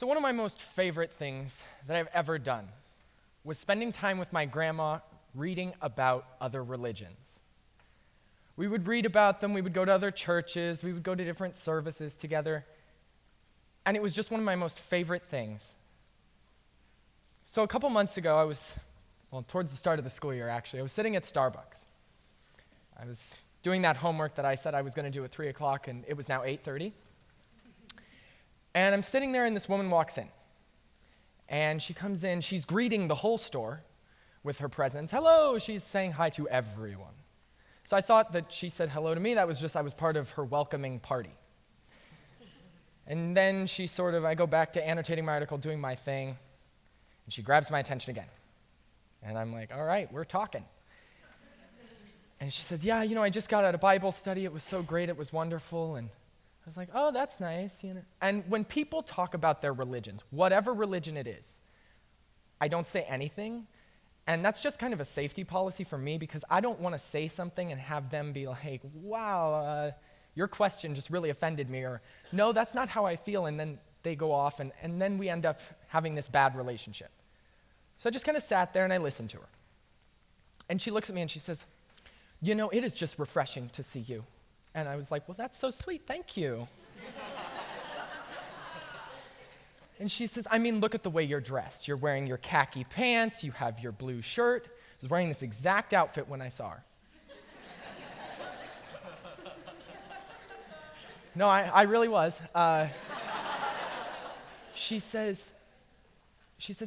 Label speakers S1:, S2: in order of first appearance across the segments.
S1: So one of my most favorite things that I've ever done was spending time with my grandma reading about other religions. We would read about them, we would go to other churches, we would go to different services together, and it was just one of my most favorite things. So a couple months ago, towards the start of the school year actually, I was sitting at Starbucks. I was doing that homework that I said I was going to do at 3 o'clock, and it was now 8:30. And I'm sitting there, and this woman walks in. And she comes in, she's greeting the whole store with her presence. Hello, she's saying hi to everyone. So I thought that she said hello to me. That was just, I was part of her welcoming party. And then I go back to annotating my article, doing my thing, and she grabs my attention again. And I'm like, all right, we're talking. And she says, yeah, I just got out of Bible study. It was so great. It was wonderful. And I was like, oh, that's nice. And when people talk about their religions, whatever religion it is, I don't say anything. And that's just kind of a safety policy for me because I don't want to say something and have them be like, wow, your question just really offended me. Or, no, that's not how I feel. And then they go off, and then we end up having this bad relationship. So I just kind of sat there and I listened to her. And she looks at me and she says, it is just refreshing to see you. And I was like, well, that's so sweet, thank you. And she says, look at the way you're dressed. You're wearing your khaki pants, you have your blue shirt. I was wearing this exact outfit when I saw her. No, I really was. She says,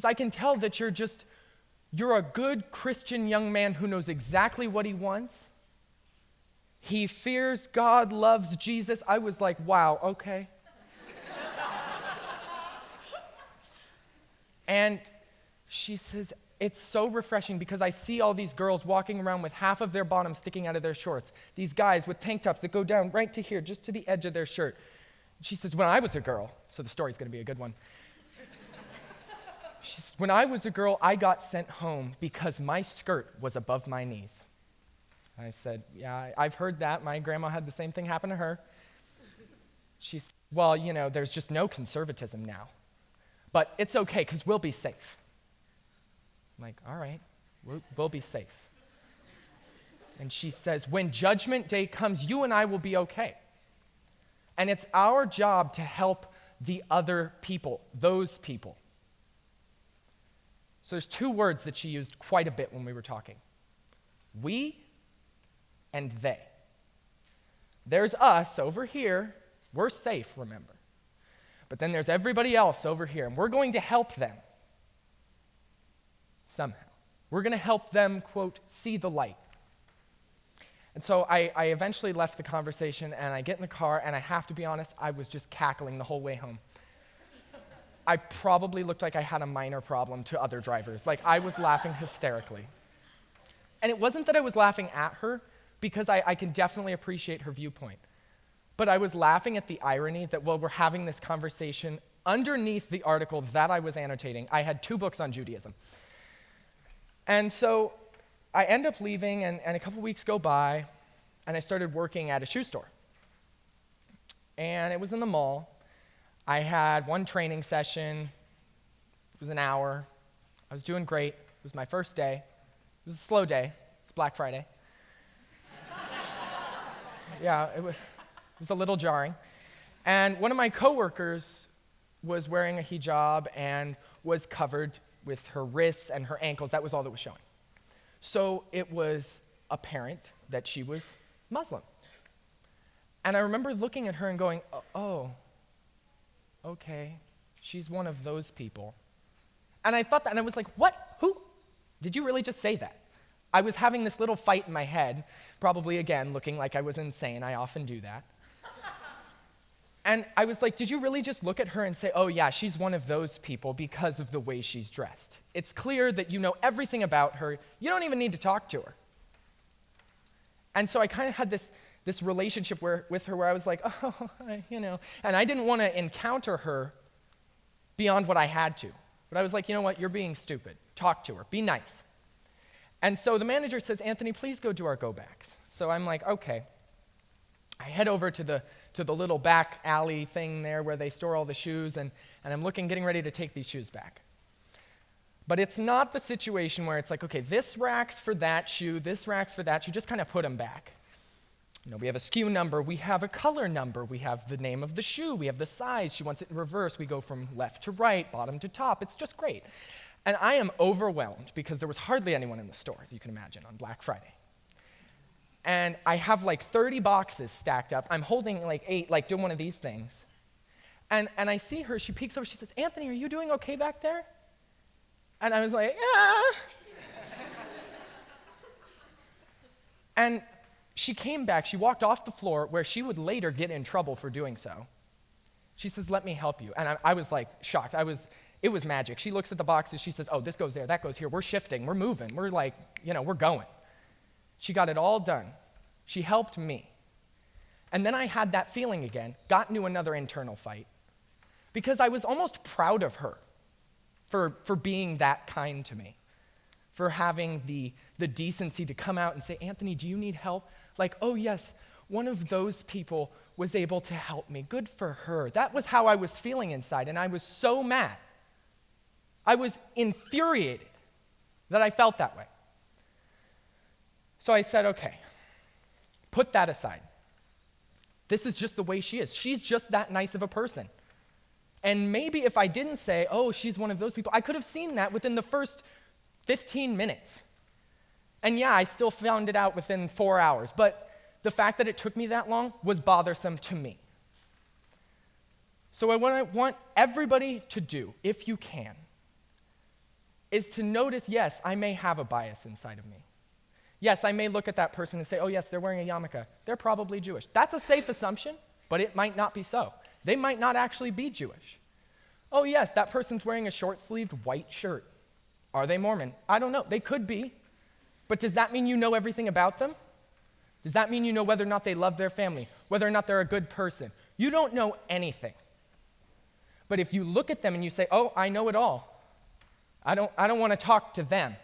S1: I can tell that you're a good Christian young man who knows exactly what he wants. He fears God, loves Jesus. I was like, wow, okay. And she says, it's so refreshing because I see all these girls walking around with half of their bottom sticking out of their shorts. These guys with tank tops that go down right to here, just to the edge of their shirt. She says, when I was a girl, so the story's going to be a good one. She says, when I was a girl, I got sent home because my skirt was above my knees. I said, yeah, I've heard that. My grandma had the same thing happen to her. She said, well, there's just no conservatism now. But it's okay, because we'll be safe. I'm like, all right, we'll be safe. And she says, when Judgment Day comes, you and I will be okay. And it's our job to help the other people, those people. So there's two words that she used quite a bit when we were talking. We and they. There's us over here. We're safe, remember. But then there's everybody else over here, and we're going to help them somehow. We're going to help them, quote, see the light. And so I eventually left the conversation, and I get in the car, and I have to be honest, I was just cackling the whole way home. I probably looked like I had a minor problem to other drivers. Like, I was laughing hysterically. And it wasn't that I was laughing at her, because I can definitely appreciate her viewpoint. But I was laughing at the irony that while we're having this conversation, underneath the article that I was annotating, I had 2 books on Judaism. And so I end up leaving, and a couple weeks go by, and I started working at a shoe store. And it was in the mall. I had 1 training session. It was an hour. I was doing great. It was my first day. It was a slow day. It's Black Friday. Yeah, it was a little jarring. And one of my coworkers was wearing a hijab and was covered with her wrists and her ankles. That was all that was showing. So it was apparent that she was Muslim. And I remember looking at her and going, oh, okay, she's one of those people. And I thought that, and I was like, what? Who? Did you really just say that? I was having this little fight in my head, probably again looking like I was insane. I often do that. And I was like, did you really just look at her and say, oh yeah, she's one of those people because of the way she's dressed? It's clear that you know everything about her. You don't even need to talk to her. And so I kind of had this relationship with her where I was like, oh, and I didn't want to encounter her beyond what I had to. But I was like, you know what, you're being stupid. Talk to her, be nice. And so the manager says, Anthony, please go do our go-backs. So I'm like, okay. I head over to the little back alley thing there where they store all the shoes, and and I'm getting ready to take these shoes back. But it's not the situation where it's like, okay, this rack's for that shoe, this rack's for that shoe, just kind of put them back. We have a SKU number, we have a color number, we have the name of the shoe, we have the size, she wants it in reverse, we go from left to right, bottom to top, it's just great. And I am overwhelmed because there was hardly anyone in the store, as you can imagine, on Black Friday. And I have like 30 boxes stacked up, I'm holding like 8, like doing one of these things. And I see her, she peeks over, she says, "Anthony, are you doing okay back there?" And I was like, "Yeah." And she came back, she walked off the floor where she would later get in trouble for doing so. She says, "Let me help you." And I was like shocked. It was magic. She looks at the boxes, she says, "Oh, this goes there, that goes here, we're shifting, we're moving, we're like, we're going." She got it all done. She helped me. And then I had that feeling again, got into another internal fight, because I was almost proud of her for being that kind to me, for having the decency to come out and say, "Anthony, do you need help?" Like, "Oh yes, one of those people was able to help me. Good for her." That was how I was feeling inside, and I was so mad. I was infuriated that I felt that way. So I said, okay, put that aside. This is just the way she is. She's just that nice of a person. And maybe if I didn't say, "Oh, she's one of those people," I could have seen that within the first 15 minutes. And yeah, I still found it out within 4 hours, but the fact that it took me that long was bothersome to me. So what I want everybody to do, if you can, is to notice, yes, I may have a bias inside of me. Yes, I may look at that person and say, "Oh yes, they're wearing a yarmulke. They're probably Jewish." That's a safe assumption, but it might not be so. They might not actually be Jewish. "Oh yes, that person's wearing a short-sleeved white shirt. Are they Mormon?" I don't know. They could be. But does that mean you know everything about them? Does that mean you know whether or not they love their family, whether or not they're a good person? You don't know anything. But if you look at them and you say, "Oh, I know it all. I don't want to talk to them,"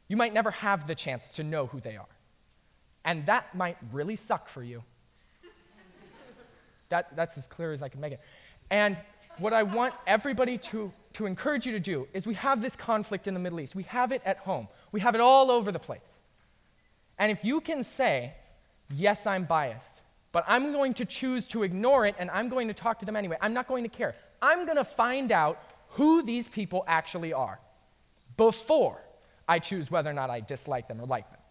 S1: you might never have the chance to know who they are. And that might really suck for you. That's as clear as I can make it. And what I want everybody to encourage you to do is, we have this conflict in the Middle East. We have it at home. We have it all over the place. And if you can say, "Yes, I'm biased, but I'm going to choose to ignore it and I'm going to talk to them anyway. I'm not going to care. I'm going to find out who these people actually are before I choose whether or not I dislike them or like them,"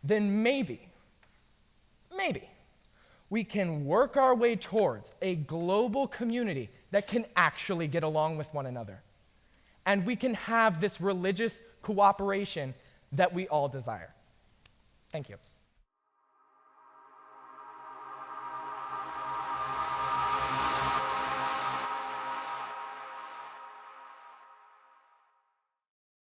S1: then maybe we can work our way towards a global community that can actually get along with one another. And we can have this religious cooperation that we all desire. Thank you.